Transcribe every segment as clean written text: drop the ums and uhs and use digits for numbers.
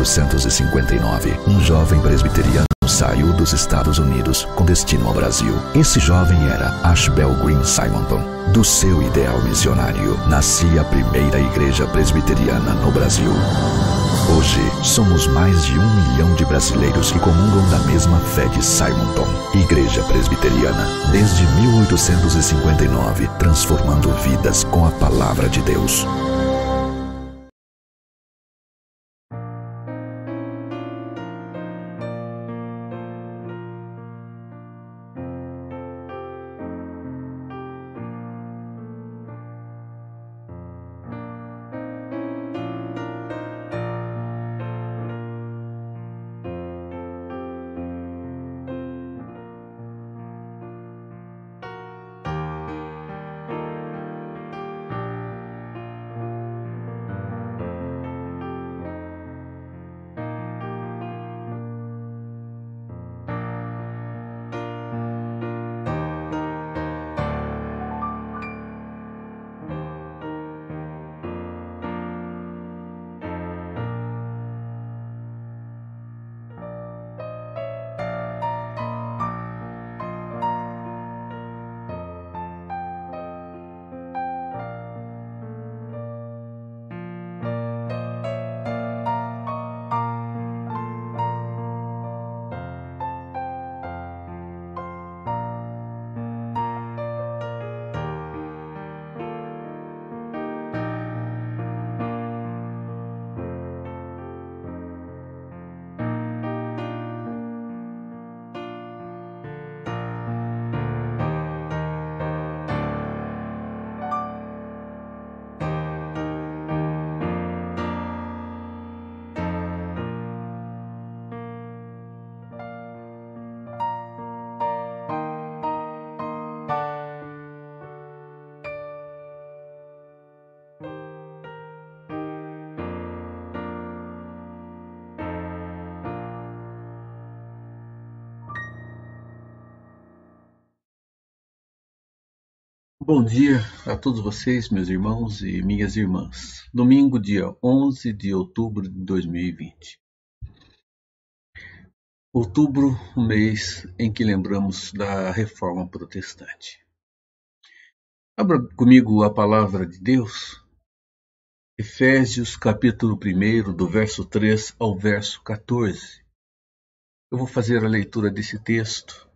1859, um jovem presbiteriano saiu dos Estados Unidos com destino ao Brasil. Esse jovem era Ashbel Green Simonton. Do seu ideal missionário, nascia a primeira igreja presbiteriana no Brasil. Hoje, somos mais de 1 milhão de brasileiros que comungam da mesma fé de Simonton. Igreja Presbiteriana, desde 1859, transformando vidas com a palavra de Deus. Bom dia a todos vocês, meus irmãos e minhas irmãs. Domingo, dia 11 de outubro de 2020. Outubro, o mês em que lembramos da Reforma Protestante. Abra comigo a palavra de Deus, Efésios capítulo 1, do verso 3 ao verso 14. Eu vou fazer a leitura desse texto.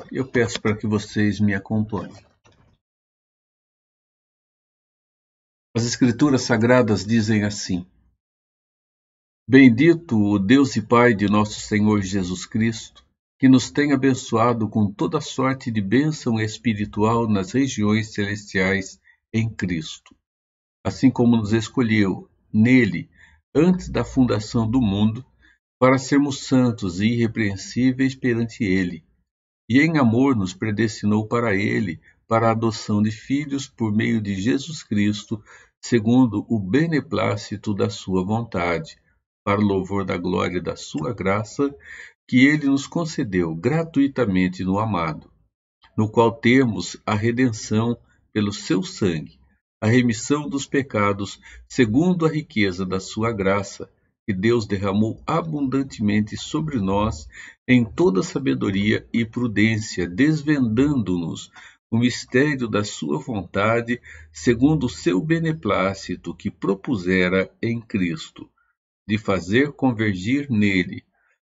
Eu peço para que vocês me acompanhem. As Escrituras Sagradas dizem assim: Bendito o Deus e Pai de nosso Senhor Jesus Cristo, que nos tem abençoado com toda sorte de bênção espiritual nas regiões celestiais em Cristo, assim como nos escolheu, nele, antes da fundação do mundo, para sermos santos e irrepreensíveis perante ele, e em amor nos predestinou para ele, para a adoção de filhos por meio de Jesus Cristo, segundo o beneplácito da sua vontade, para o louvor da glória da sua graça, que ele nos concedeu gratuitamente no amado, no qual temos a redenção pelo seu sangue, a remissão dos pecados, segundo a riqueza da sua graça, que Deus derramou abundantemente sobre nós em toda sabedoria e prudência, desvendando-nos o mistério da sua vontade, segundo o seu beneplácito que propusera em Cristo, de fazer convergir nele,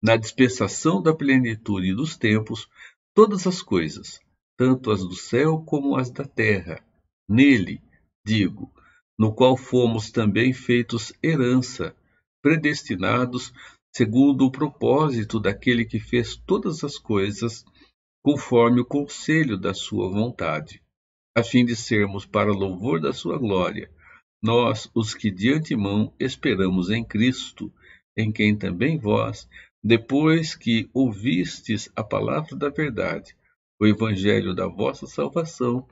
na dispensação da plenitude dos tempos, todas as coisas, tanto as do céu como as da terra. Nele, digo, no qual fomos também feitos herança, predestinados segundo o propósito daquele que fez todas as coisas, conforme o conselho da sua vontade, a fim de sermos para louvor da sua glória, nós, os que de antemão esperamos em Cristo, em quem também vós, depois que ouvistes a palavra da verdade, o evangelho da vossa salvação,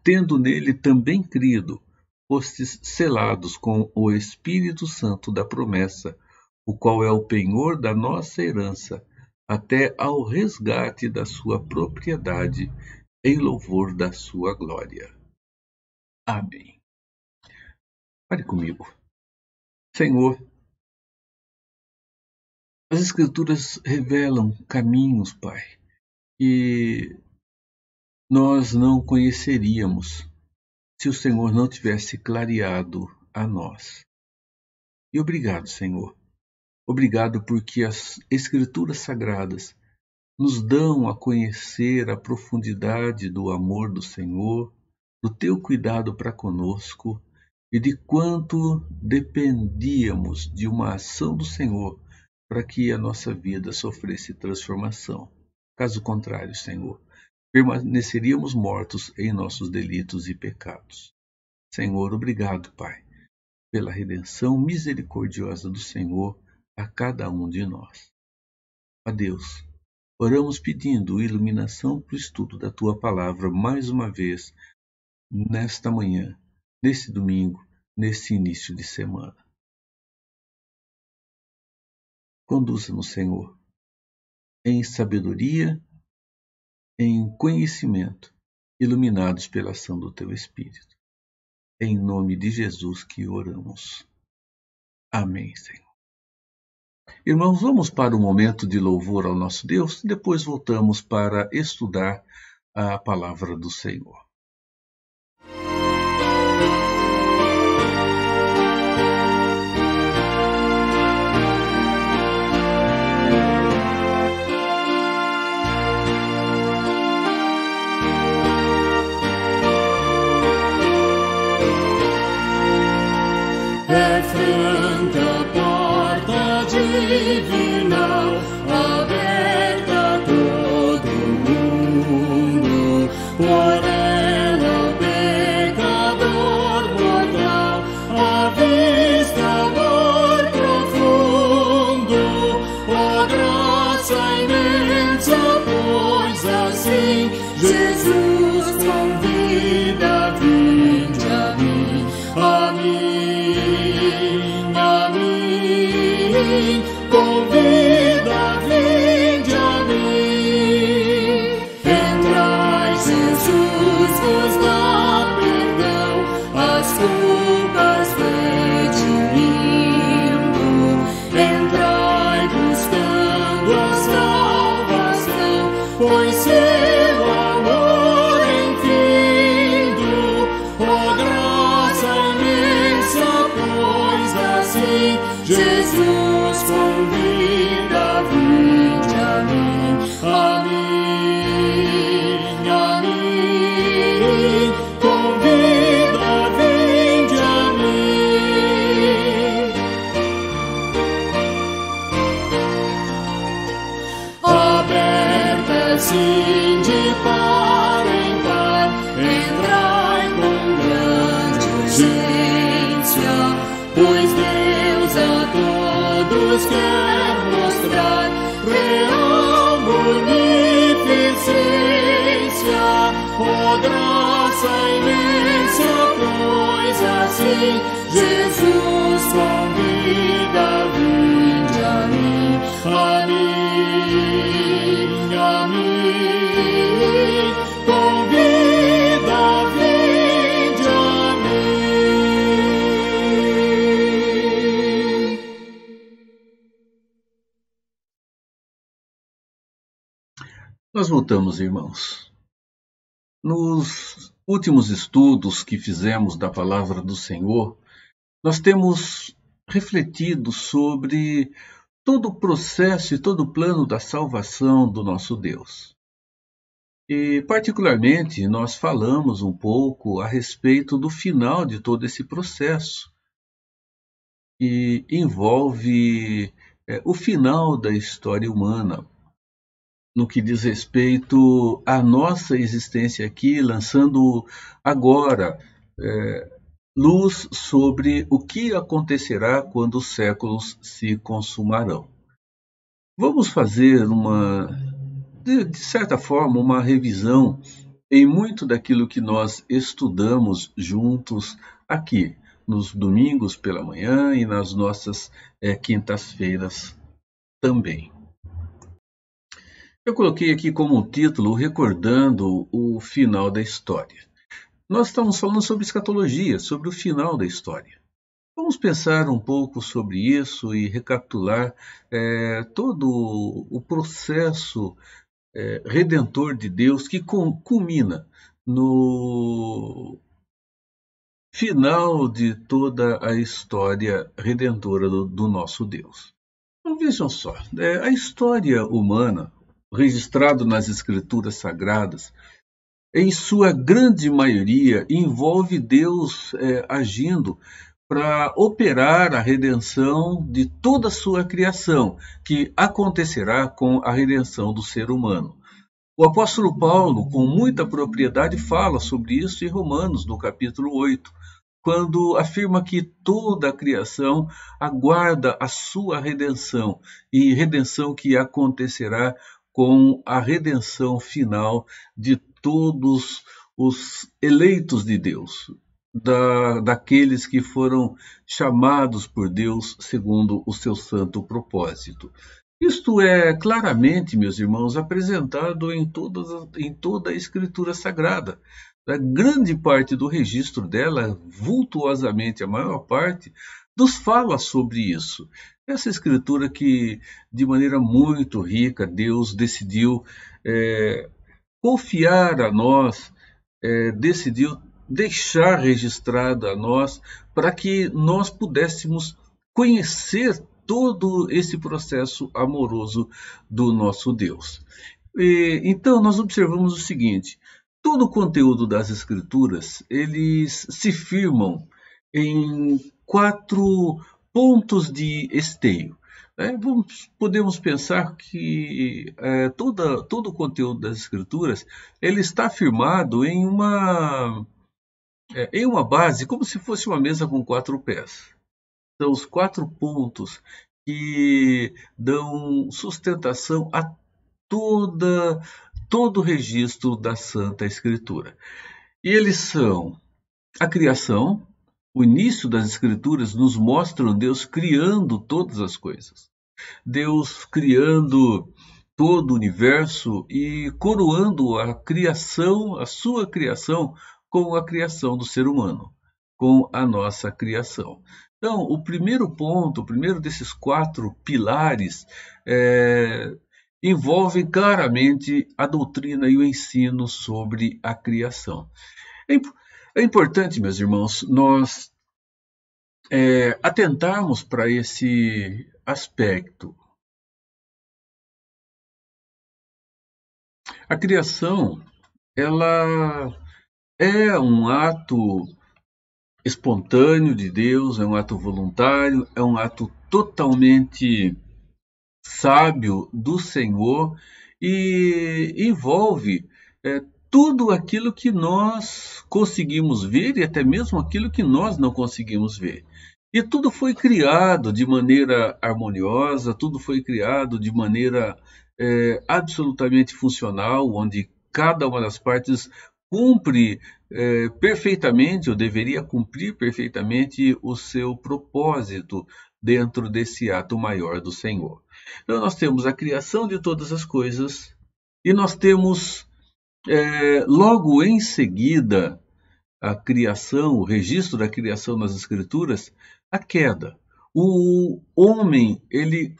tendo nele também crido, fostes selados com o Espírito Santo da promessa, o qual é o penhor da nossa herança, até ao resgate da sua propriedade, em louvor da sua glória. Amém. Pare comigo. Senhor, as Escrituras revelam caminhos, Pai, que nós não conheceríamos se o Senhor não tivesse clareado a nós. E obrigado, Senhor. Obrigado porque as Escrituras Sagradas nos dão a conhecer a profundidade do amor do Senhor, do teu cuidado para conosco e de quanto dependíamos de uma ação do Senhor para que a nossa vida sofresse transformação. Caso contrário, Senhor, permaneceríamos mortos em nossos delitos e pecados. Senhor, obrigado, Pai, pela redenção misericordiosa do Senhor a cada um de nós. A Deus, oramos pedindo iluminação para o estudo da Tua Palavra mais uma vez, nesta manhã, nesse domingo, nesse início de semana. Conduza-nos, Senhor, em sabedoria, em conhecimento, iluminados pela ação do Teu Espírito. Em nome de Jesus que oramos. Amém, Senhor. Irmãos, vamos para um momento de louvor ao nosso Deus e depois voltamos para estudar a palavra do Senhor. É franca a porta divina, aberta a todo mundo. Por ela o pecador mortal avista amor profundo. Oh, graça imensa, pois assim Jesus convida, vinde a mim, a mim. Convida, vinde a mim. Entrai, Jesus vos dá perdão, as culpas redimindo. Entrai buscando a salvação, pois seu amor infindo. Oh, graça imensa, pois assim Jesus convida, vinde a mim, a mim, a mim. Convida, vinde a mim. Aberta assim de par em par, entrai com grande urgência, pois Deus a todos quer mostrar real munificência. Oh, graça imensa, pois assim Jesus convida, vinde a mim, a mim, a mim. Convida, vinde a mim. Nós voltamos, irmãos. Nos últimos estudos que fizemos da Palavra do Senhor, nós temos refletido sobre todo o processo e todo o plano da salvação do nosso Deus. E, particularmente, nós falamos um pouco a respeito do final de todo esse processo, que envolve o final da história humana, no que diz respeito à nossa existência aqui, lançando agora luz sobre o que acontecerá quando os séculos se consumarão. Vamos fazer de certa forma, uma revisão em muito daquilo que nós estudamos juntos aqui, nos domingos pela manhã e nas nossas quintas-feiras também. Eu coloquei aqui como título Recordando o Final da História. Nós estamos falando sobre escatologia, sobre o final da história. Então vamos pensar um pouco sobre isso e recapitular todo o processo redentor de Deus que culmina no final de toda a história redentora do nosso Deus. Então vejam só, a história humana, registrada nas Escrituras Sagradas, em sua grande maioria envolve Deus agindo para operar a redenção de toda a sua criação, que acontecerá com a redenção do ser humano. O apóstolo Paulo, com muita propriedade, fala sobre isso em Romanos, no capítulo 8, quando afirma que toda a criação aguarda a sua redenção, e redenção que acontecerá com a redenção final de todos os eleitos de Deus, daqueles que foram chamados por Deus segundo o seu santo propósito. Isto é claramente, meus irmãos, apresentado em toda a Escritura Sagrada. A grande parte do registro dela, vultuosamente a maior parte, nos fala sobre isso. Essa Escritura que, de maneira muito rica, Deus decidiu confiar a nós, decidiu deixar registrada a nós, para que nós pudéssemos conhecer todo esse processo amoroso do nosso Deus. Então, nós observamos o seguinte: todo o conteúdo das Escrituras, eles se firmam em 4 pontos de esteio. Podemos pensar que todo o conteúdo das Escrituras ele está firmado em uma base, como se fosse uma mesa com 4 pés. São os 4 pontos que dão sustentação a todo o registro da Santa Escritura. E eles são a criação. O início das Escrituras nos mostra Deus criando todas as coisas. Deus criando todo o universo e coroando a criação, a sua criação, com a criação do ser humano, com a nossa criação. Então, o primeiro ponto, o primeiro desses 4 pilares, envolvem claramente a doutrina e o ensino sobre a criação. É importante, meus irmãos, nós atentarmos para esse aspecto. A criação, ela é um ato espontâneo de Deus, é um ato voluntário, é um ato totalmente sábio do Senhor e envolve tudo aquilo que nós conseguimos ver e até mesmo aquilo que nós não conseguimos ver. E tudo foi criado de maneira harmoniosa, tudo foi criado de maneira absolutamente funcional, onde cada uma das partes cumpre perfeitamente, ou deveria cumprir perfeitamente, o seu propósito dentro desse ato maior do Senhor. Então nós temos a criação de todas as coisas e nós temos logo em seguida a criação, o registro da criação nas Escrituras, a queda. O homem, ele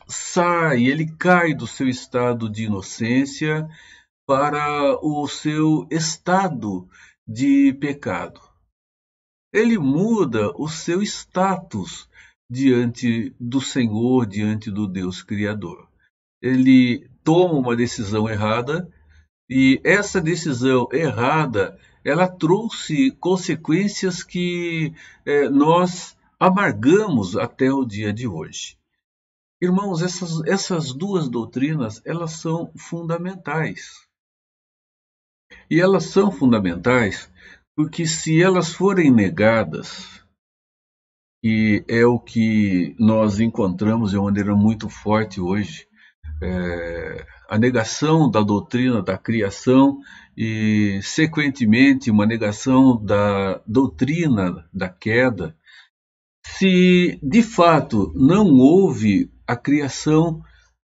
cai do seu estado de inocência para o seu estado de pecado. Ele muda o seu status diante do Senhor, diante do Deus Criador. Ele toma uma decisão errada e essa decisão errada, ela trouxe consequências que nós amargamos até o dia de hoje. Irmãos, essas 2 doutrinas, elas são fundamentais. E elas são fundamentais porque se elas forem negadas, e é o que nós encontramos de uma maneira muito forte hoje, a negação da doutrina da criação e, sequentemente, uma negação da doutrina da queda, se de fato não houve a criação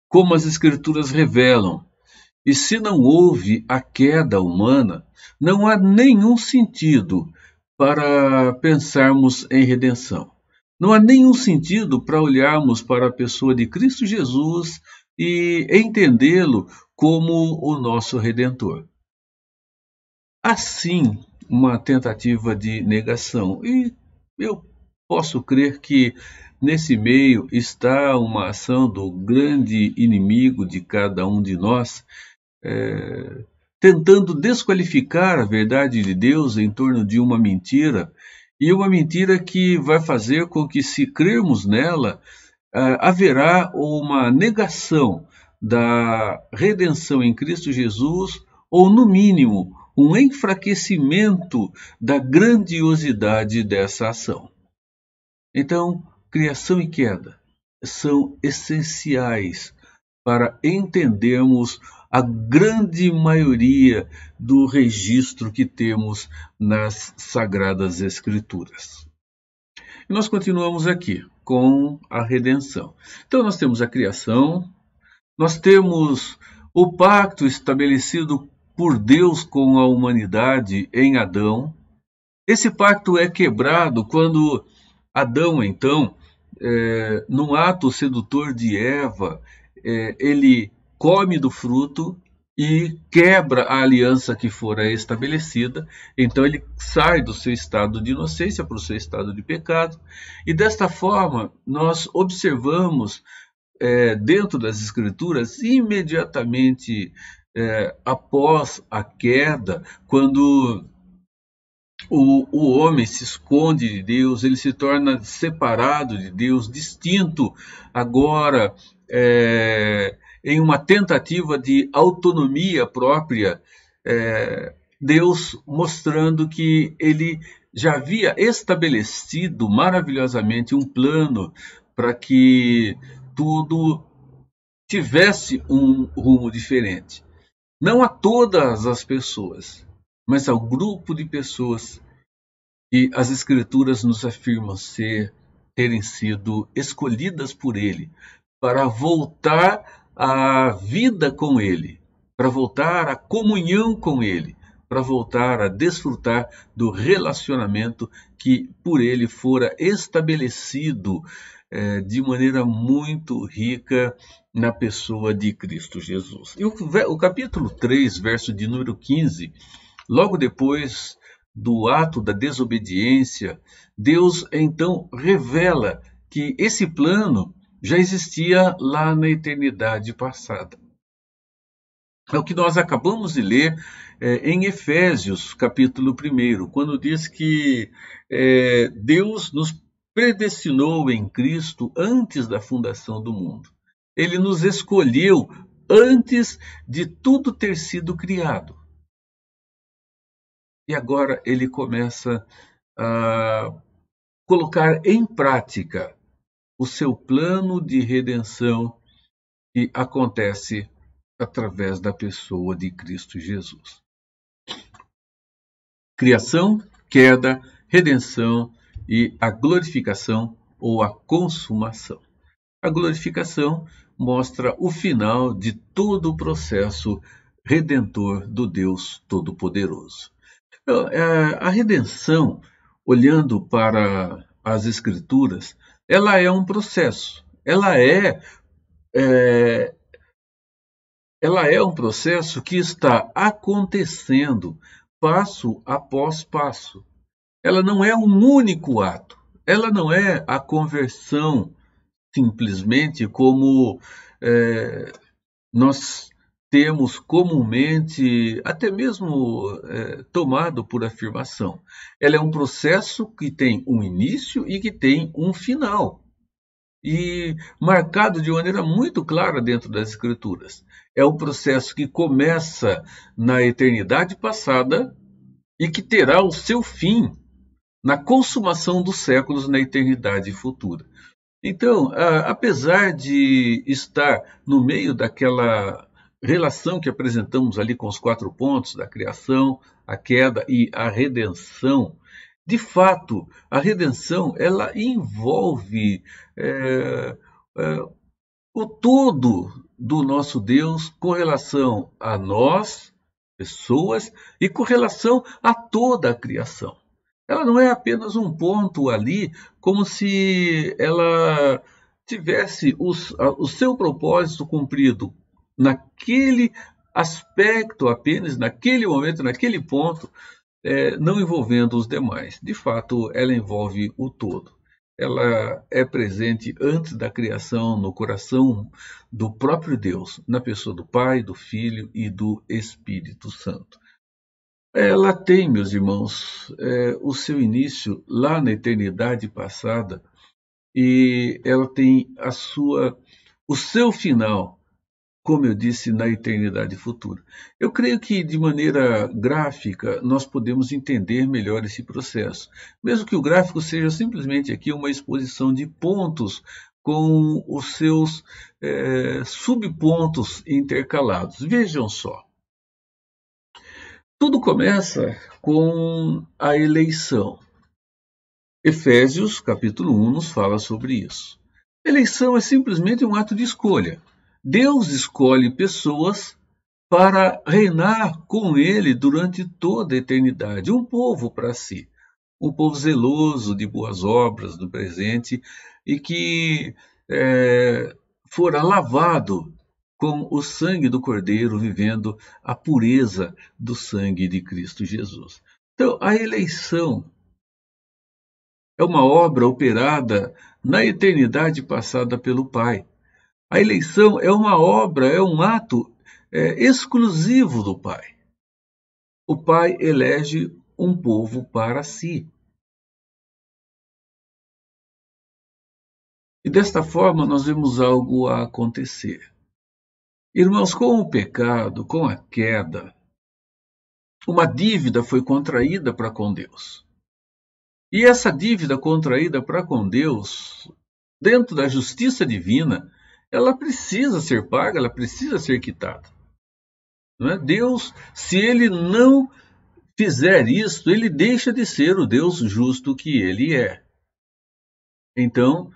como as Escrituras revelam, e se não houve a queda humana, não há nenhum sentido para pensarmos em redenção. Não há nenhum sentido para olharmos para a pessoa de Cristo Jesus e entendê-lo como o nosso Redentor. Assim, uma tentativa de negação. E eu posso crer que nesse meio está uma ação do grande inimigo de cada um de nós, tentando desqualificar a verdade de Deus em torno de uma mentira, e uma mentira que vai fazer com que, se crermos nela, haverá uma negação da redenção em Cristo Jesus, ou, no mínimo, um enfraquecimento da grandiosidade dessa ação. Então, criação e queda são essenciais para entendermos a grande maioria do registro que temos nas Sagradas Escrituras. E nós continuamos aqui com a redenção. Então, nós temos a criação, nós temos o pacto estabelecido por Deus com a humanidade em Adão. Esse pacto é quebrado quando Adão, então, num ato sedutor de Eva, ele come do fruto e quebra a aliança que fora estabelecida. Então ele sai do seu estado de inocência para o seu estado de pecado. E desta forma, nós observamos dentro das Escrituras, imediatamente após a queda, quando o homem se esconde de Deus, ele se torna separado de Deus, distinto agora, em uma tentativa de autonomia própria, Deus mostrando que ele já havia estabelecido maravilhosamente um plano para que tudo tivesse um rumo diferente. Não a todas as pessoas, mas ao grupo de pessoas que as Escrituras nos afirmam terem sido escolhidas por Ele para voltar à vida com Ele, para voltar à comunhão com Ele, para voltar a desfrutar do relacionamento que por Ele fora estabelecido de maneira muito rica na pessoa de Cristo Jesus. E o capítulo 3, verso de número 15, logo depois do ato da desobediência, Deus então revela que esse plano já existia lá na eternidade passada. É o que nós acabamos de ler em Efésios, capítulo 1, quando diz que Deus nos predestinou em Cristo antes da fundação do mundo. Ele nos escolheu antes de tudo ter sido criado. E agora ele começa a colocar em prática o seu plano de redenção que acontece através da pessoa de Cristo Jesus. Criação, queda, redenção e a glorificação ou a consumação. A glorificação mostra o final de todo o processo redentor do Deus Todo-Poderoso. A redenção, olhando para as Escrituras, ela é um processo. Ela é um processo que está acontecendo passo após passo. Ela não é um único ato. Ela não é a conversão simplesmente como nós temos comumente, até mesmo tomado por afirmação. Ela é um processo que tem um início e que tem um final. E marcado de maneira muito clara dentro das Escrituras. É um processo que começa na eternidade passada e que terá o seu fim na consumação dos séculos na eternidade futura. Então, apesar de estar no meio daquela relação que apresentamos ali com os 4 pontos da criação, a queda e a redenção, de fato, a redenção ela envolve o todo do nosso Deus com relação a nós, pessoas, e com relação a toda a criação. Ela não é apenas um ponto ali, como se ela tivesse o seu propósito cumprido naquele aspecto apenas, naquele momento, naquele ponto, não envolvendo os demais. De fato, ela envolve o todo. Ela é presente antes da criação no coração do próprio Deus, na pessoa do Pai, do Filho e do Espírito Santo. Ela tem, meus irmãos, o seu início lá na eternidade passada e ela tem o seu final, como eu disse, na eternidade futura. Eu creio que, de maneira gráfica, nós podemos entender melhor esse processo, mesmo que o gráfico seja simplesmente aqui uma exposição de pontos com os seus subpontos intercalados. Vejam só. Tudo começa com a eleição. Efésios, capítulo 1, nos fala sobre isso. Eleição é simplesmente um ato de escolha. Deus escolhe pessoas para reinar com Ele durante toda a eternidade. Um povo para si. Um povo zeloso de boas obras no presente e que fora lavado com o sangue do Cordeiro, vivendo a pureza do sangue de Cristo Jesus. Então, a eleição é uma obra operada na eternidade passada pelo Pai. A eleição é uma obra, é um ato exclusivo do Pai. O Pai elege um povo para si. E desta forma nós vemos algo a acontecer. Irmãos, com o pecado, com a queda, uma dívida foi contraída para com Deus. E essa dívida contraída para com Deus, dentro da justiça divina, ela precisa ser paga, ela precisa ser quitada. Não é? Deus, se Ele não fizer isto, Ele deixa de ser o Deus justo que Ele é. Então,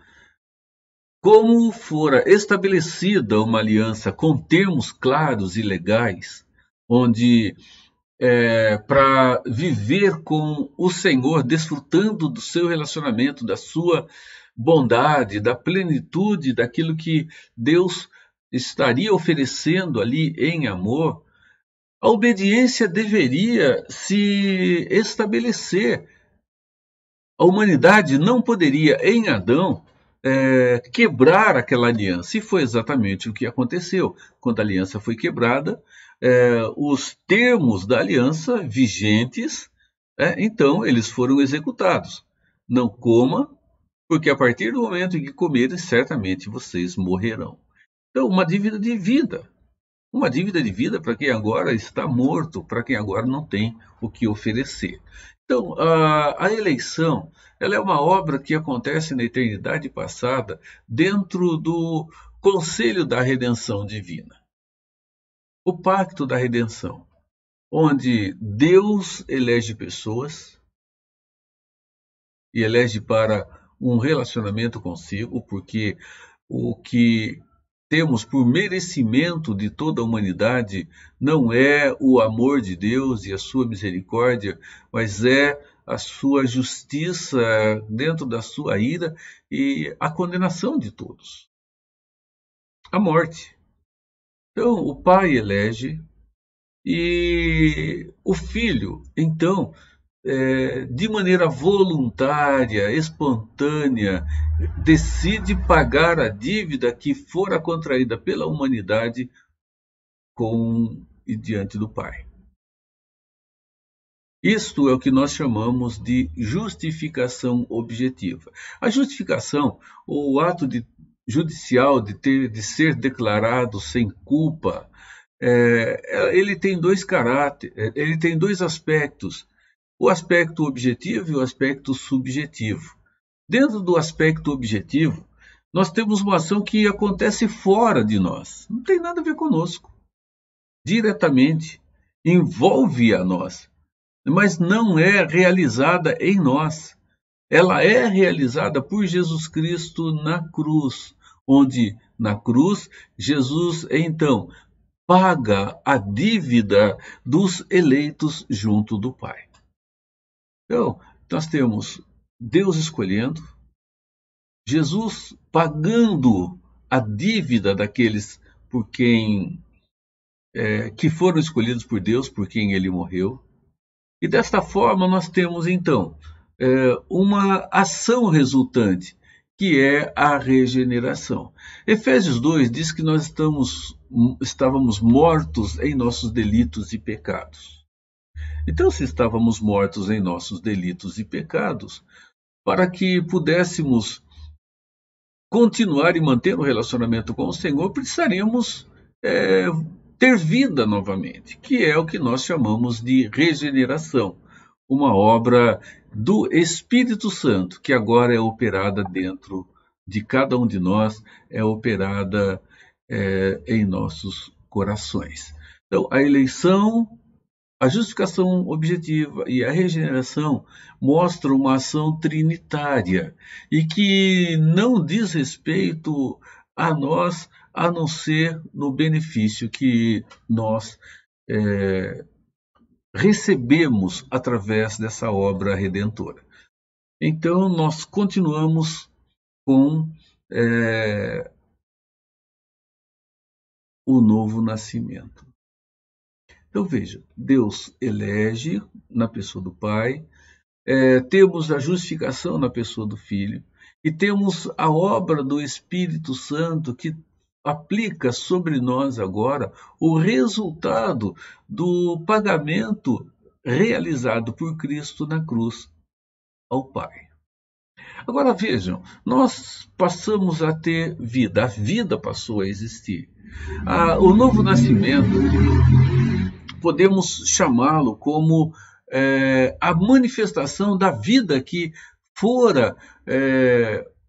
como fora estabelecida uma aliança com termos claros e legais, onde para viver com o Senhor, desfrutando do seu relacionamento, da sua bondade, da plenitude daquilo que Deus estaria oferecendo ali em amor, a obediência deveria se estabelecer. A humanidade não poderia, em Adão, quebrar aquela aliança. E foi exatamente o que aconteceu. Quando a aliança foi quebrada, os termos da aliança vigentes, então eles foram executados. Não coma, porque a partir do momento em que comerem, certamente vocês morrerão. Então, uma dívida de vida. Uma dívida de vida para quem agora está morto, para quem agora não tem o que oferecer. Então, a eleição, ela é uma obra que acontece na eternidade passada dentro do conselho da redenção divina. O pacto da redenção, onde Deus elege pessoas e elege para um relacionamento consigo, porque o que temos por merecimento de toda a humanidade não é o amor de Deus e a sua misericórdia, mas é a sua justiça dentro da sua ira e a condenação de todos. A morte. Então, o Pai elege e o Filho, então, de maneira voluntária, espontânea, decide pagar a dívida que fora contraída pela humanidade com e diante do Pai. Isto é o que nós chamamos de justificação objetiva. A justificação, ou o ato judicial de ser declarado sem culpa, ele tem dois caráteres, ele tem dois aspectos. O aspecto objetivo e o aspecto subjetivo. Dentro do aspecto objetivo, nós temos uma ação que acontece fora de nós. Não tem nada a ver conosco. Diretamente. Envolve a nós. Mas não é realizada em nós. Ela é realizada por Jesus Cristo na cruz. Onde, na cruz, Jesus, então, paga a dívida dos eleitos junto do Pai. Então, nós temos Deus escolhendo, Jesus pagando a dívida daqueles por quem que foram escolhidos por Deus, por quem ele morreu. E desta forma nós temos então uma ação resultante, que é a regeneração. Efésios 2 diz que nós estávamos mortos em nossos delitos e pecados. Então, se estávamos mortos em nossos delitos e pecados, para que pudéssemos continuar e manter o relacionamento com o Senhor, precisaríamos ter vida novamente, que é o que nós chamamos de regeneração, uma obra do Espírito Santo, que agora é operada dentro de cada um de nós, é operada em nossos corações. Então, a eleição, a justificação objetiva e a regeneração mostram uma ação trinitária e que não diz respeito a nós, a não ser no benefício que nós recebemos através dessa obra redentora. Então, nós continuamos com o novo nascimento. Então, veja, Deus elege na pessoa do Pai, temos a justificação na pessoa do Filho, e temos a obra do Espírito Santo que aplica sobre nós agora o resultado do pagamento realizado por Cristo na cruz ao Pai. Agora vejam, nós passamos a ter vida, a vida passou a existir. O novo nascimento, podemos chamá-lo como a manifestação da vida que fora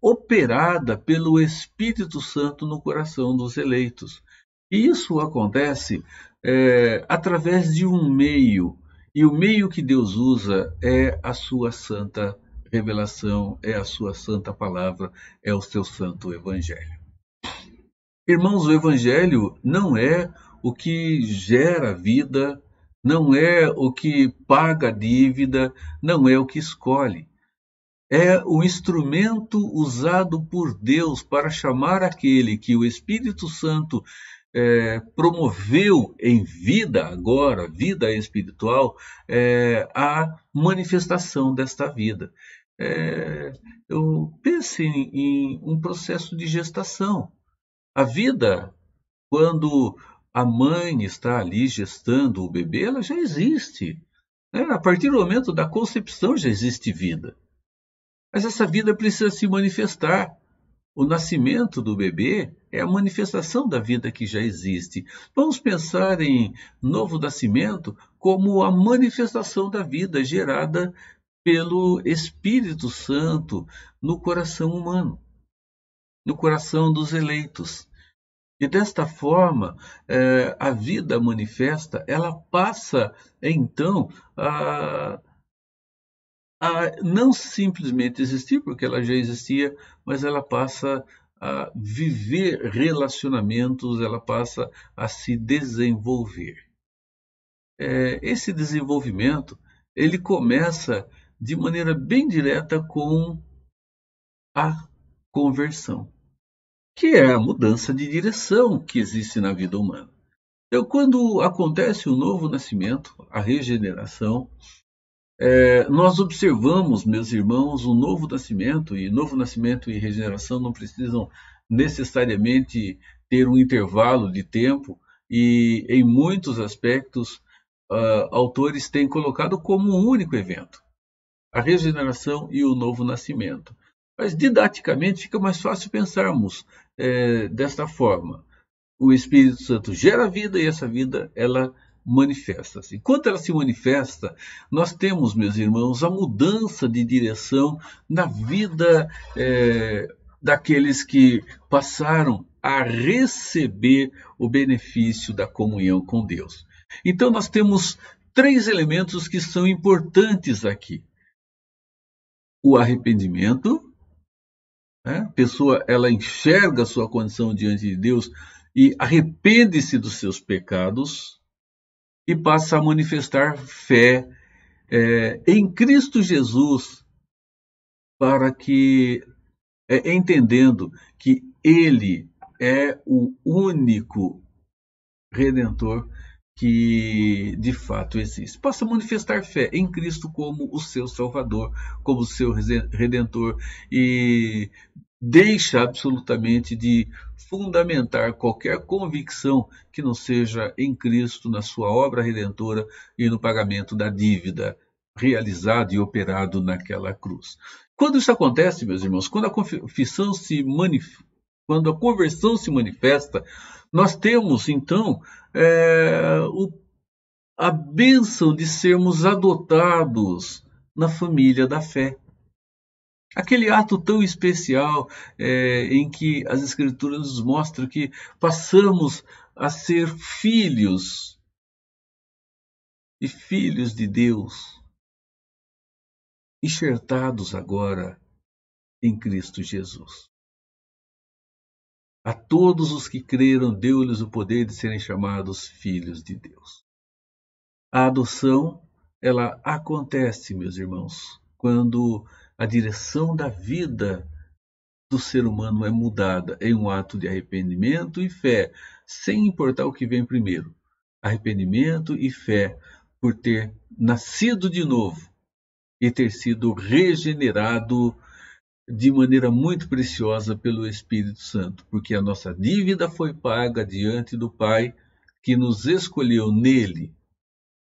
operada pelo Espírito Santo no coração dos eleitos. E isso acontece através de um meio, e o meio que Deus usa é a sua santa revelação, é a sua santa palavra, é o seu santo evangelho. Irmãos, o evangelho não é o que gera vida, não é o que paga a dívida, não é o que escolhe. É o instrumento usado por Deus para chamar aquele que o Espírito Santo promoveu em vida agora, vida espiritual, a manifestação desta vida. Eu penso em um processo de gestação. A vida, quando a mãe está ali gestando o bebê, ela já existe. A partir do momento da concepção já existe vida. Mas essa vida precisa se manifestar. O nascimento do bebê é a manifestação da vida que já existe. Vamos pensar em novo nascimento como a manifestação da vida gerada pelo Espírito Santo no coração humano, no coração dos eleitos. E desta forma, a vida manifesta, ela passa então a não simplesmente existir, porque ela já existia, mas ela passa a viver relacionamentos, ela passa a se desenvolver. Esse desenvolvimento, ele começa de maneira bem direta com a conversão, que é a mudança de direção que existe na vida humana. Então, quando acontece o novo nascimento, a regeneração, nós observamos, meus irmãos, o novo nascimento, e novo nascimento e regeneração não precisam necessariamente ter um intervalo de tempo, e em muitos aspectos, autores têm colocado como um único evento, a regeneração e o novo nascimento. Mas didaticamente fica mais fácil pensarmos desta forma. O Espírito Santo gera vida e essa vida, ela manifesta-se. Enquanto ela se manifesta, nós temos, meus irmãos, a mudança de direção na vida daqueles que passaram a receber o benefício da comunhão com Deus. Então nós temos 3 elementos que são importantes aqui. O arrependimento, a pessoa ela enxerga a sua condição diante de Deus e arrepende-se dos seus pecados e passa a manifestar fé em Cristo Jesus, para que, entendendo que Ele é o único Redentor que de fato existe. Possa manifestar fé em Cristo como o seu Salvador, como o seu Redentor, e deixa absolutamente de fundamentar qualquer convicção que não seja em Cristo, na sua obra redentora e no pagamento da dívida realizado e operado naquela cruz. Quando isso acontece, meus irmãos, quando a confissão quando a conversão se manifesta, nós temos, então, a bênção de sermos adotados na família da fé. Aquele ato tão especial em que as Escrituras nos mostram que passamos a ser filhos e filhos de Deus, enxertados agora em Cristo Jesus. A todos os que creram, deu-lhes o poder de serem chamados filhos de Deus. A adoção, ela acontece, meus irmãos, quando a direção da vida do ser humano é mudada em um ato de arrependimento e fé, sem importar o que vem primeiro. Arrependimento e fé por ter nascido de novo e ter sido regenerado de maneira muito preciosa pelo Espírito Santo, porque a nossa dívida foi paga diante do Pai, que nos escolheu nele,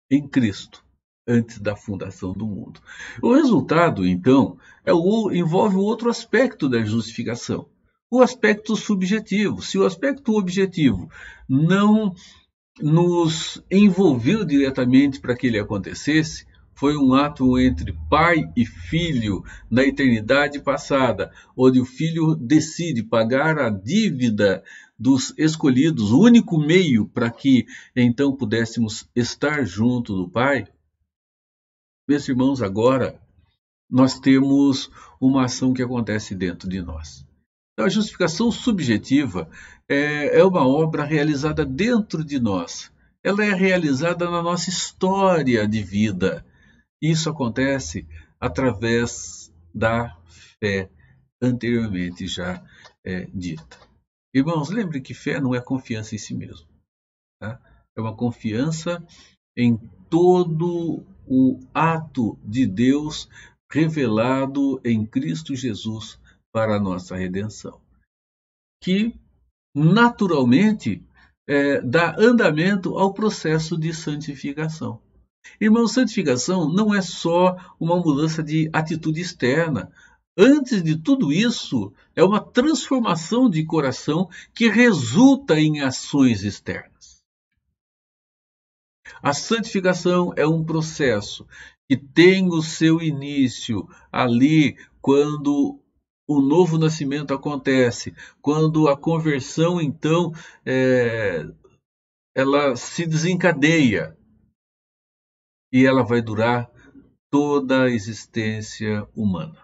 em Cristo, antes da fundação do mundo. O resultado, então, envolve o outro aspecto da justificação, o aspecto subjetivo. Se o aspecto objetivo não nos envolveu diretamente para que ele acontecesse, foi um ato entre pai e filho na eternidade passada, onde o filho decide pagar a dívida dos escolhidos, o único meio para que então pudéssemos estar junto do Pai. Meus irmãos, agora nós temos uma ação que acontece dentro de nós. Então, a justificação subjetiva é uma obra realizada dentro de nós. Ela é realizada na nossa história de vida. Isso acontece através da fé anteriormente já dita. Irmãos, lembre que fé não é confiança em si mesmo. Tá? É uma confiança em todo o ato de Deus revelado em Cristo Jesus para a nossa redenção, que naturalmente dá andamento ao processo de santificação. Irmão, santificação não é só uma mudança de atitude externa. Antes de tudo isso, é uma transformação de coração que resulta em ações externas. A santificação é um processo que tem o seu início ali quando o novo nascimento acontece, quando a conversão, então, ela se desencadeia. E ela vai durar toda a existência humana.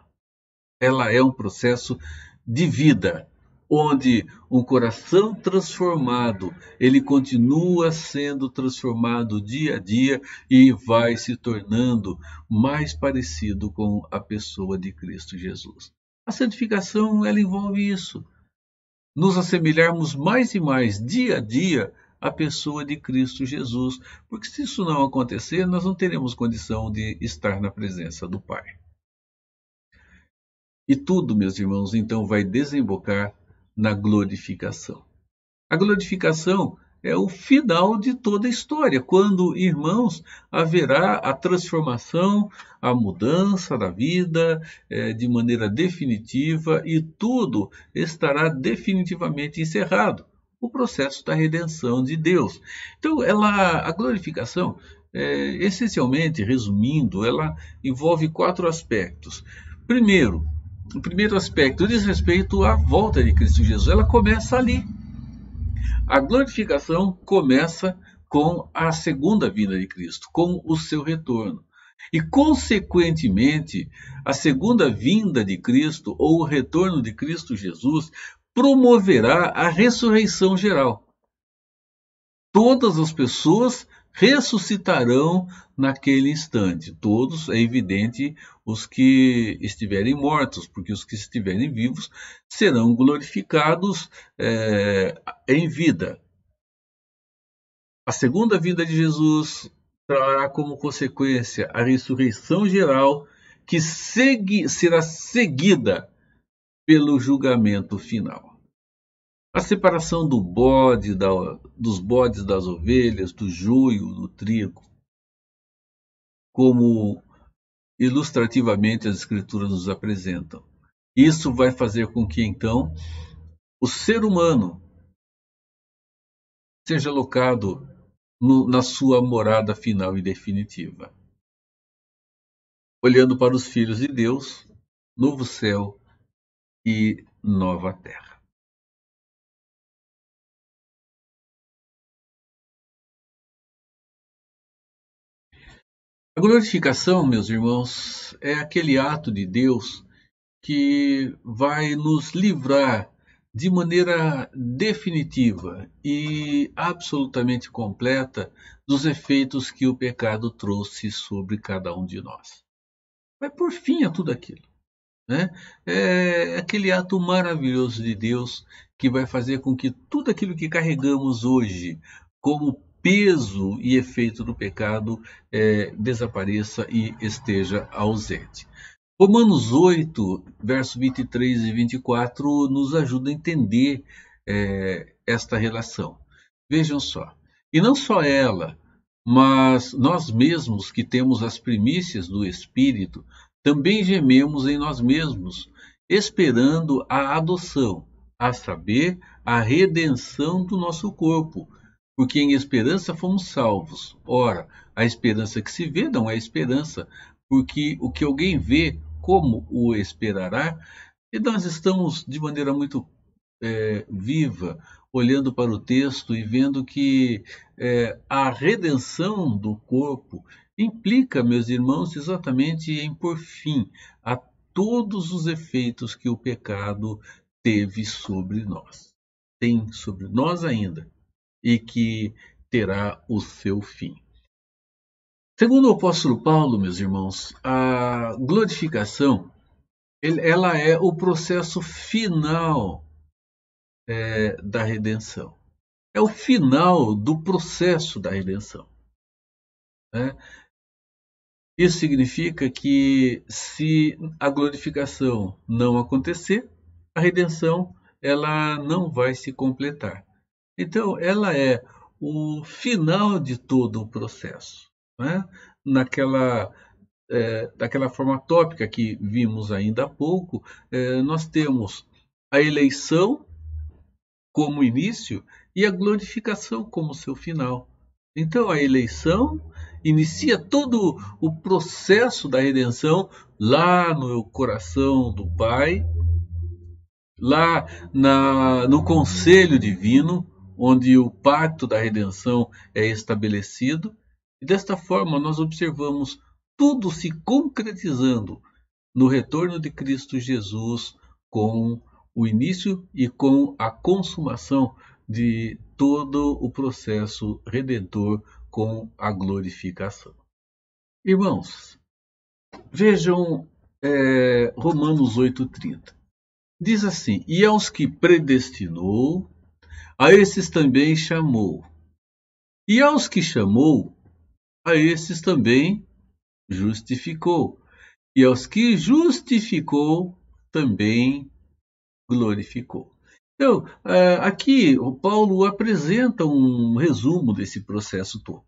Ela é um processo de vida, onde um coração transformado, ele continua sendo transformado dia a dia e vai se tornando mais parecido com a pessoa de Cristo Jesus. A santificação, ela envolve isso. Nos assemelharmos mais e mais, dia a dia, a pessoa de Cristo Jesus, porque se isso não acontecer, nós não teremos condição de estar na presença do Pai. E tudo, meus irmãos, então vai desembocar na glorificação. A glorificação é o final de toda a história, quando, irmãos, haverá a transformação, a mudança da vida de maneira definitiva e tudo estará definitivamente encerrado. O processo da redenção de Deus. Então, a glorificação, essencialmente, resumindo, ela envolve 4 aspectos. Primeiro, o primeiro aspecto diz respeito à volta de Cristo Jesus. Ela começa ali. A glorificação começa com a segunda vinda de Cristo, com o seu retorno. E, consequentemente, a segunda vinda de Cristo, ou o retorno de Cristo Jesus, promoverá a ressurreição geral. Todas as pessoas ressuscitarão naquele instante. Todos, é evidente, os que estiverem mortos, porque os que estiverem vivos serão glorificados em vida. A segunda vinda de Jesus trará como consequência a ressurreição geral, que será seguida pelo julgamento final. A separação dos bodes das ovelhas, do joio, do trigo, como ilustrativamente as Escrituras nos apresentam. Isso vai fazer com que, então, o ser humano seja alocado na sua morada final e definitiva. Olhando para os filhos de Deus, novo céu e nova terra. A glorificação, meus irmãos, é aquele ato de Deus que vai nos livrar de maneira definitiva e absolutamente completa dos efeitos que o pecado trouxe sobre cada um de nós. Vai pôr fim a tudo aquilo, né? É aquele ato maravilhoso de Deus que vai fazer com que tudo aquilo que carregamos hoje como peso e efeito do pecado desapareça e esteja ausente. Romanos 8, versos 23 e 24, nos ajuda a entender esta relação. Vejam só. E não só ela, mas nós mesmos que temos as primícias do Espírito, também gememos em nós mesmos, esperando a adoção, a saber, a redenção do nosso corpo. Porque em esperança fomos salvos. Ora, a esperança que se vê não é esperança, porque o que alguém vê, como o esperará? E nós estamos de maneira muito viva, olhando para o texto e vendo que a redenção do corpo implica, meus irmãos, exatamente em pôr fim a todos os efeitos que o pecado teve sobre nós. Tem sobre nós ainda, e que terá o seu fim. Segundo o apóstolo Paulo, meus irmãos, a glorificação ela é o processo final da redenção. É o final do processo da redenção. Né? Isso significa que se a glorificação não acontecer, a redenção ela não vai se completar. Então, ela é o final de todo o processo. Né? Daquela forma tópica que vimos ainda há pouco, nós temos a eleição como início e a glorificação como seu final. Então, a eleição inicia todo o processo da redenção lá no coração do Pai, lá no conselho divino, onde o pacto da redenção é estabelecido. E desta forma nós observamos tudo se concretizando no retorno de Cristo Jesus, com o início e com a consumação de todo o processo redentor com a glorificação. Irmãos, vejam Romanos 8,30. Diz assim: e aos que predestinou, a esses também chamou. E aos que chamou, a esses também justificou. E aos que justificou, também glorificou. Então, aqui o Paulo apresenta um resumo desse processo todo.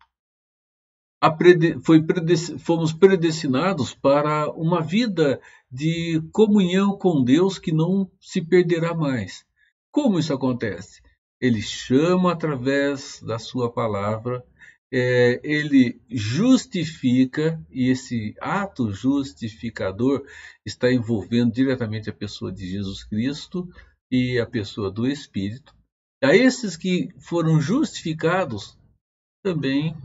Fomos predestinados para uma vida de comunhão com Deus que não se perderá mais. Como isso acontece? Ele chama através da sua palavra, ele justifica, e esse ato justificador está envolvendo diretamente a pessoa de Jesus Cristo e a pessoa do Espírito. A esses que foram justificados, também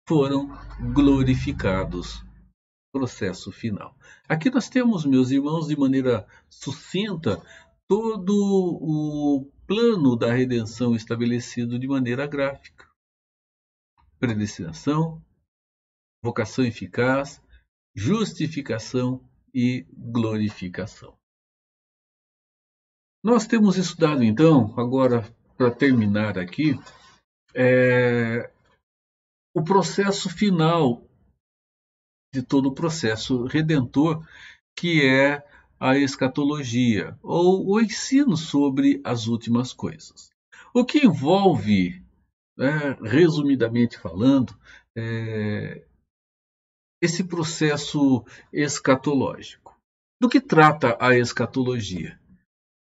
foram glorificados. Processo final. Aqui nós temos, meus irmãos, de maneira sucinta, todo o plano da redenção estabelecido de maneira gráfica. predestinação, vocação eficaz, justificação e glorificação. Nós temos estudado, então, agora, para terminar aqui, o processo final de todo o processo redentor, que é a escatologia, ou o ensino sobre as últimas coisas. O que envolve, resumidamente falando, esse processo escatológico. Do que trata a escatologia?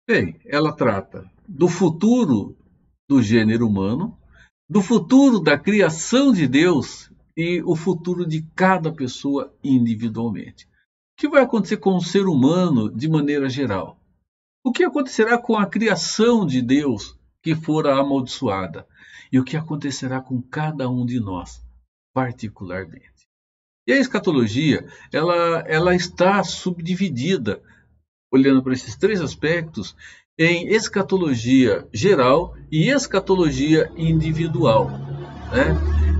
Bem, ela trata do futuro do gênero humano, do futuro da criação de Deus e o futuro de cada pessoa individualmente. O que vai acontecer com o ser humano de maneira geral? O que acontecerá com a criação de Deus que fora amaldiçoada? E o que acontecerá com cada um de nós, particularmente? E a escatologia, ela está subdividida, olhando para esses três aspectos, em escatologia geral e escatologia individual.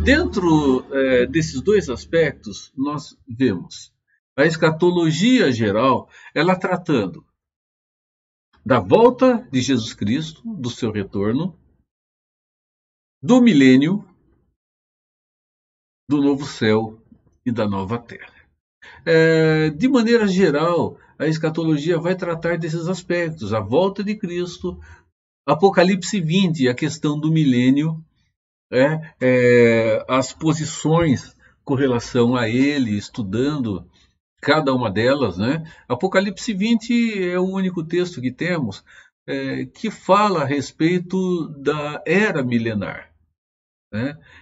Dentro desses dois aspectos, nós vemos a escatologia geral, ela tratando da volta de Jesus Cristo, do seu retorno, do milênio, do novo céu e da nova terra. De maneira geral, a escatologia vai tratar desses aspectos, a volta de Cristo, Apocalipse 20, a questão do milênio, as posições com relação a ele, estudando cada uma delas. Apocalipse 20 é o único texto que temos que fala a respeito da era milenar.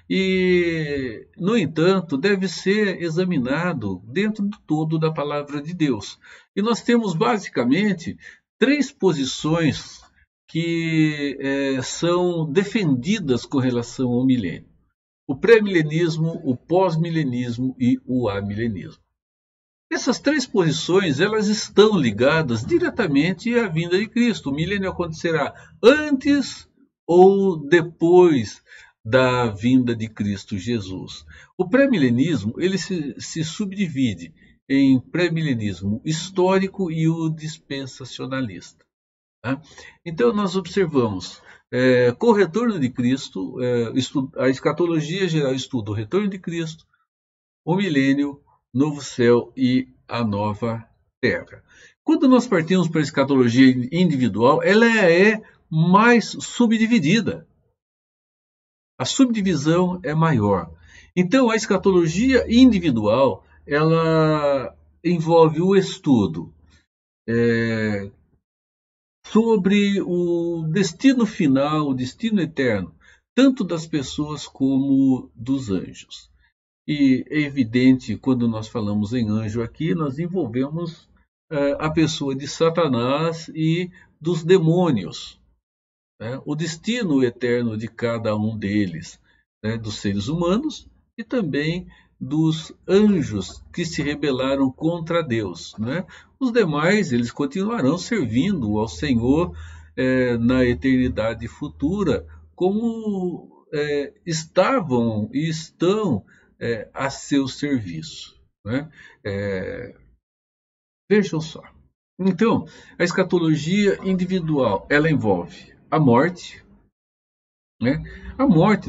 E, no entanto, deve ser examinado dentro do todo da palavra de Deus. E nós temos basicamente três posições que são defendidas com relação ao milênio: o pré-milenismo, o pós-milenismo e o amilenismo. Essas três posições, elas estão ligadas diretamente à vinda de Cristo. O milênio acontecerá antes ou depois da vinda de Cristo Jesus. O pré-milenismo, ele se subdivide em pré-milenismo histórico e o dispensacionalista. Então, nós observamos, com o retorno de Cristo, a escatologia geral estuda o retorno de Cristo, o milênio, novo céu e a nova terra. Quando nós partimos para a escatologia individual, ela é mais subdividida. A subdivisão é maior. Então, a escatologia individual, ela envolve o estudo sobre o destino final, o destino eterno, tanto das pessoas como dos anjos. E é evidente, quando nós falamos em anjo aqui, nós envolvemos a pessoa de Satanás e dos demônios. O destino eterno de cada um deles, dos seres humanos e também dos anjos que se rebelaram contra Deus. Os demais, eles continuarão servindo ao Senhor na eternidade futura, como estavam e estão a seu serviço. Vejam só. Então, a escatologia individual, ela envolve a morte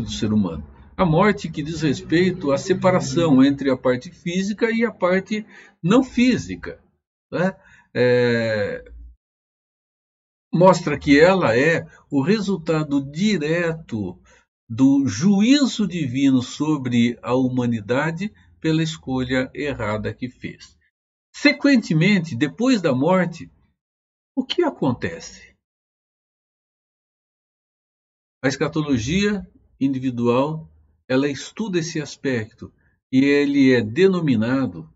do ser humano. A morte que diz respeito à separação entre a parte física e a parte não física. Mostra que ela é o resultado direto do juízo divino sobre a humanidade pela escolha errada que fez. Sequentemente, depois da morte, o que acontece? A escatologia individual, ela estuda esse aspecto e ele é denominado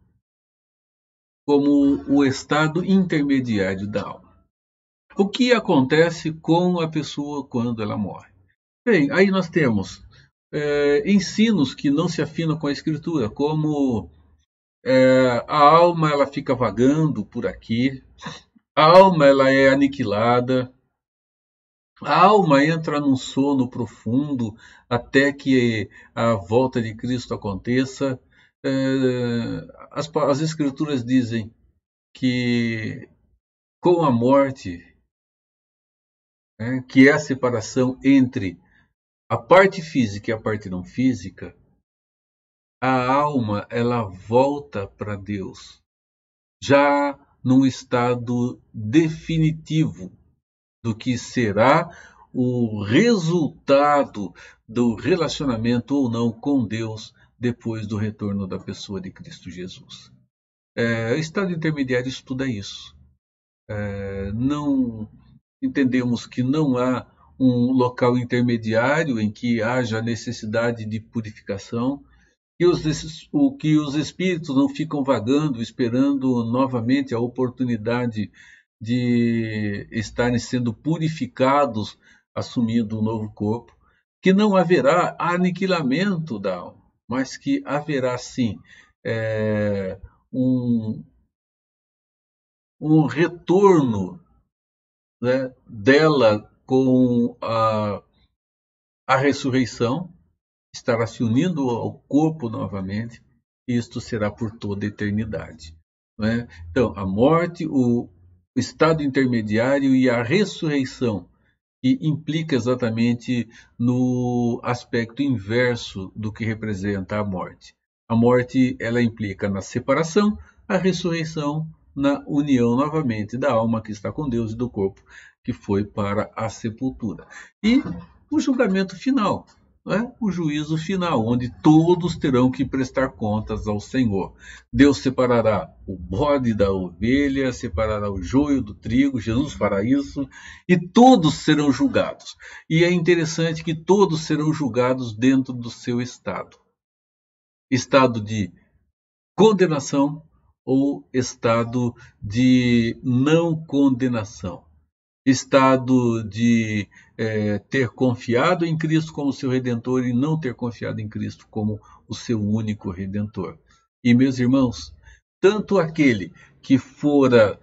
como o estado intermediário da alma. O que acontece com a pessoa quando ela morre? Bem, aí nós temos ensinos que não se afinam com a Escritura, como a alma ela fica vagando por aqui, a alma ela é aniquilada, A alma entra num sono profundo até que a volta de Cristo aconteça. As Escrituras dizem que com a morte, que é a separação entre a parte física e a parte não física, a alma ela volta para Deus, já num estado definitivo do que será o resultado do relacionamento ou não com Deus depois do retorno da pessoa de Cristo Jesus. O estado intermediário estuda isso. Não entendemos que não há um local intermediário em que haja necessidade de purificação, que os espíritos não ficam vagando, esperando novamente a oportunidade de estarem sendo purificados, assumindo um novo corpo, que não haverá aniquilamento da alma, mas que haverá sim um retorno, né, dela com a ressurreição, estará se unindo ao corpo novamente, e isto será por toda a eternidade. Né? Então, a morte, o estado intermediário e a ressurreição, que implica exatamente no aspecto inverso do que representa a morte. A morte, ela implica na separação, a ressurreição na união novamente da alma que está com Deus e do corpo que foi para a sepultura. E o julgamento final, o juízo final, onde todos terão que prestar contas ao Senhor. Deus separará o bode da ovelha, separará o joio do trigo, Jesus fará isso, e todos serão julgados. E é interessante que todos serão julgados dentro do seu estado. Estado de condenação ou estado de não condenação. Estado de ter confiado em Cristo como seu Redentor e não ter confiado em Cristo como o seu único Redentor. E, meus irmãos, tanto aquele que fora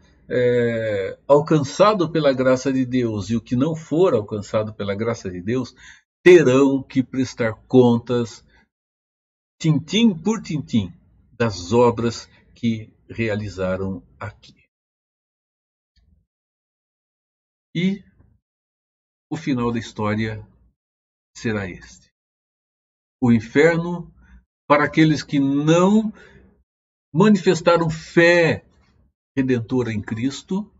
alcançado pela graça de Deus e o que não for alcançado pela graça de Deus, terão que prestar contas, tintim por tintim, das obras que realizaram aqui. E o final da história será este: o inferno para aqueles que não manifestaram fé redentora em Cristo,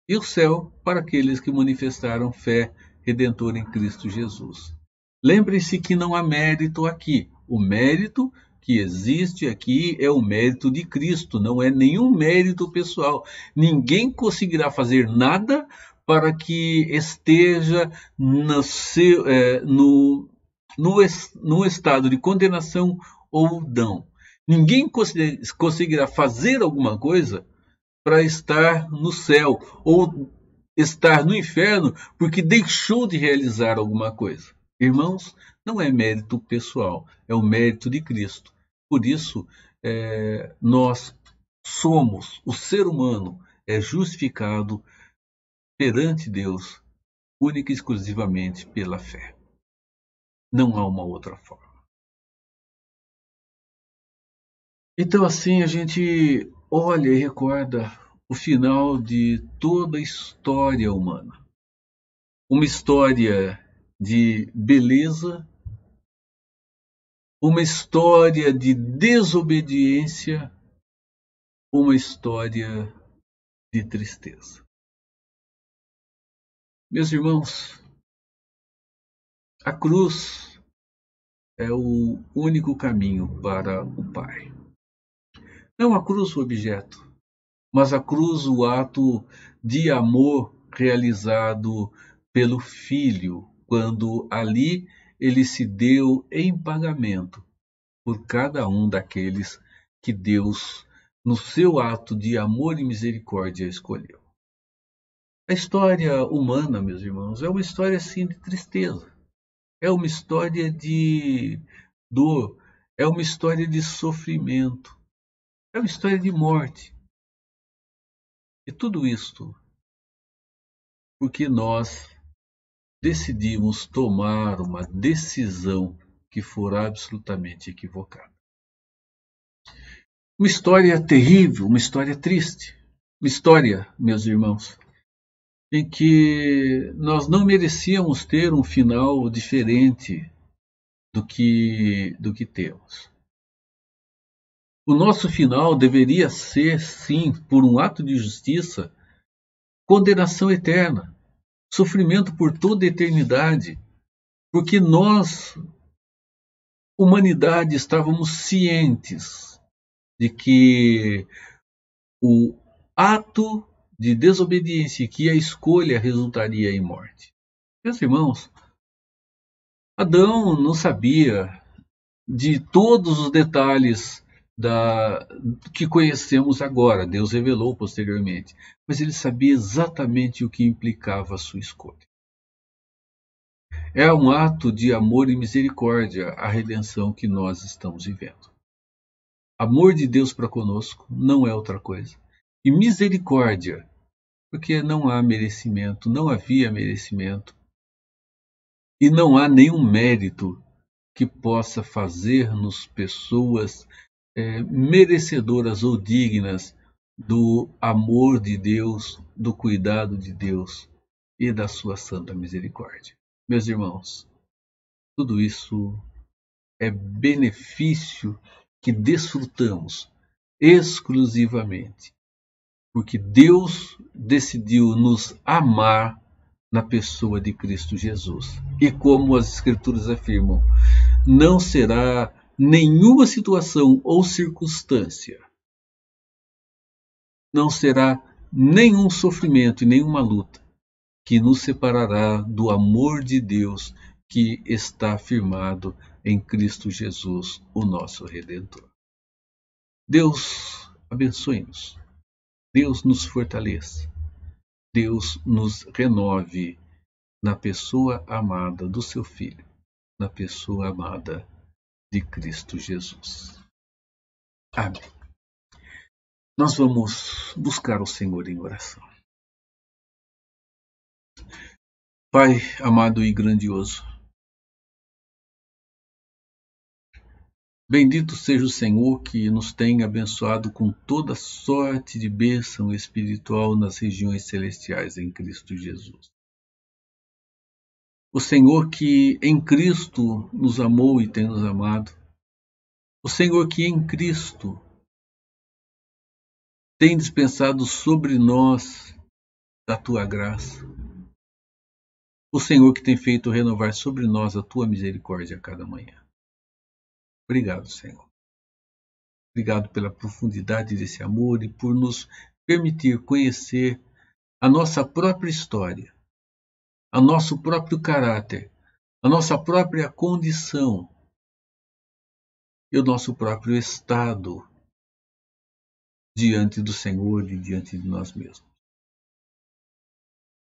e o céu para aqueles que manifestaram fé redentora em Cristo Jesus. Lembre-se que não há mérito aqui. O mérito que existe aqui é o mérito de Cristo, não é nenhum mérito pessoal. Ninguém conseguirá fazer nada para que esteja no estado de condenação ou não. Ninguém conseguirá fazer alguma coisa para estar no céu ou estar no inferno porque deixou de realizar alguma coisa. Irmãos, não é mérito pessoal, é o mérito de Cristo. Por isso, nós somos, o ser humano é justificado perante Deus, única e exclusivamente pela fé. Não há uma outra forma. Então, assim, a gente olha e recorda o final de toda a história humana. Uma história de beleza, uma história de desobediência, uma história de tristeza. Meus irmãos, a cruz é o único caminho para o Pai. Não a cruz o objeto, mas a cruz o ato de amor realizado pelo Filho, quando ali ele se deu em pagamento por cada um daqueles que Deus, no seu ato de amor e misericórdia, escolheu. A história humana, meus irmãos, é uma história assim de tristeza. É uma história de dor, é uma história de sofrimento, é uma história de morte. E tudo isto porque nós decidimos tomar uma decisão que for absolutamente equivocada. Uma história terrível, uma história triste, uma história, meus irmãos, em que nós não merecíamos ter um final diferente do que temos. O nosso final deveria ser, sim, por um ato de justiça, condenação eterna, sofrimento por toda a eternidade, porque nós, humanidade, estávamos cientes de que o ato de desobediência, que a escolha resultaria em morte. Meus irmãos, Adão não sabia de todos os detalhes que conhecemos agora, Deus revelou posteriormente, mas ele sabia exatamente o que implicava a sua escolha. É um ato de amor e misericórdia a redenção que nós estamos vivendo. Amor de Deus para conosco não é outra coisa. E misericórdia, porque não há merecimento, não havia merecimento, e não há nenhum mérito que possa fazer-nos pessoas merecedoras ou dignas do amor de Deus, do cuidado de Deus e da sua santa misericórdia. Meus irmãos, tudo isso é benefício que desfrutamos exclusivamente, porque Deus decidiu nos amar na pessoa de Cristo Jesus. E como as Escrituras afirmam, não será nenhuma situação ou circunstância, não será nenhum sofrimento e nenhuma luta que nos separará do amor de Deus que está firmado em Cristo Jesus, o nosso Redentor. Deus abençoe-nos, Deus nos fortaleça, Deus nos renove na pessoa amada do seu Filho, na pessoa amada de Cristo Jesus. Amém. Nós vamos buscar o Senhor em oração. Pai amado e grandioso, bendito seja o Senhor que nos tem abençoado com toda sorte de bênção espiritual nas regiões celestiais em Cristo Jesus. O Senhor que em Cristo nos amou e tem nos amado. O Senhor que em Cristo tem dispensado sobre nós da tua graça. O Senhor que tem feito renovar sobre nós a tua misericórdia a cada manhã. Obrigado, Senhor. Obrigado pela profundidade desse amor e por nos permitir conhecer a nossa própria história, o nosso próprio caráter, a nossa própria condição e o nosso próprio estado diante do Senhor e diante de nós mesmos.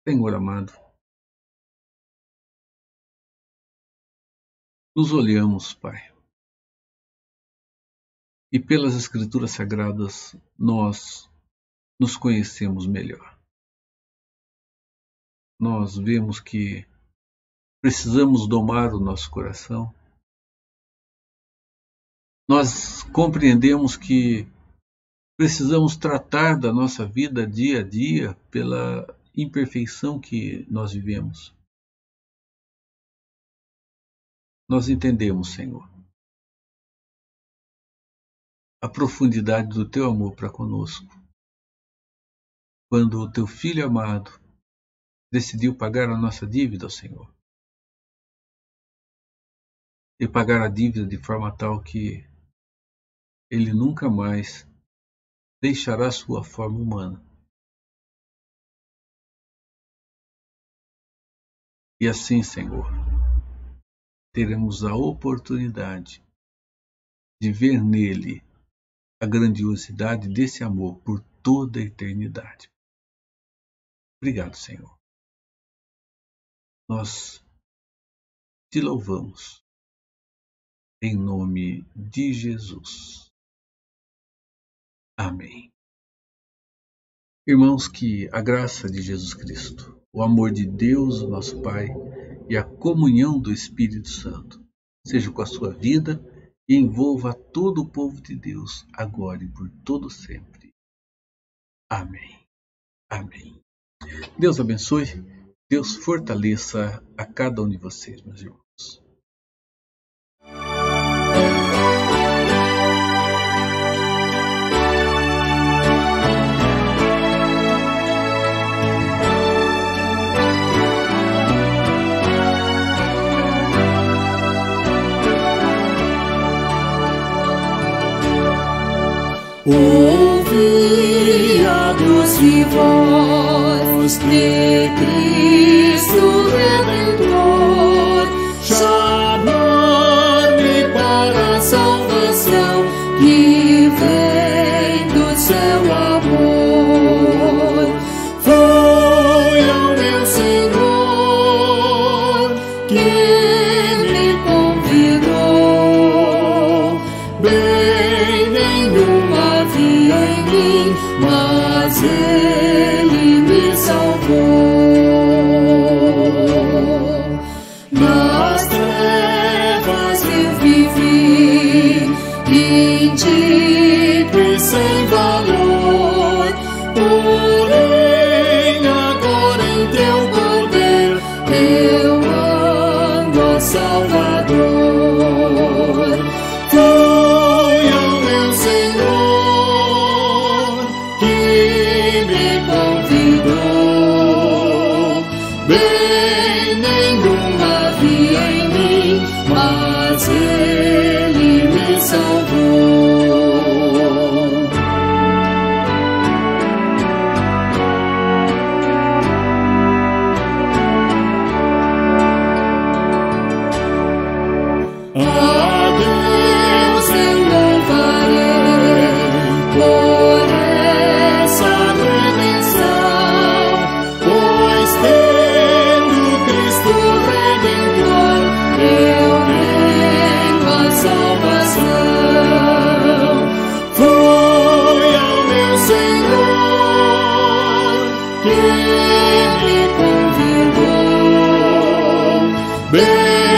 Senhor amado, nos olhamos, Pai, e pelas Escrituras Sagradas nós nos conhecemos melhor. Nós vemos que precisamos domar o nosso coração. Nós compreendemos que precisamos tratar da nossa vida dia a dia pela imperfeição que nós vivemos. Nós entendemos, Senhor, a profundidade do teu amor para conosco, quando o teu Filho amado decidiu pagar a nossa dívida ao Senhor. E pagar a dívida de forma tal que ele nunca mais deixará sua forma humana. E assim, Senhor, teremos a oportunidade de ver nele a grandiosidade desse amor por toda a eternidade. Obrigado, Senhor. Nós te louvamos em nome de Jesus. Amém. Irmãos, que a graça de Jesus Cristo, o amor de Deus, nosso Pai, e a comunhão do Espírito Santo seja com a sua vida e envolva todo o povo de Deus, agora e por todo sempre. Amém. Amém. Deus abençoe, Deus fortaleça a cada um de vocês, meus irmãos. Ouvi a doce voz de Cristo Redentor chamar-me para a salvação que vem do céu amor. Foi ao meu Senhor que me convidou. Bem, nenhuma havia em mim, mas Ele me salvou. Nas trevas eu vivi, indigno e sem valor, porém agora em Teu poder eu ando, ó Salvador. Foi ao meu Senhor que me convidou. Bem, nenhuma havia em mim, mas Ele me salvou. A Deus eu louvarei por essa redenção, pois tendo Cristo Redentor, eu tenho a salvação. Foi ao meu Senhor que me convidou. Bem,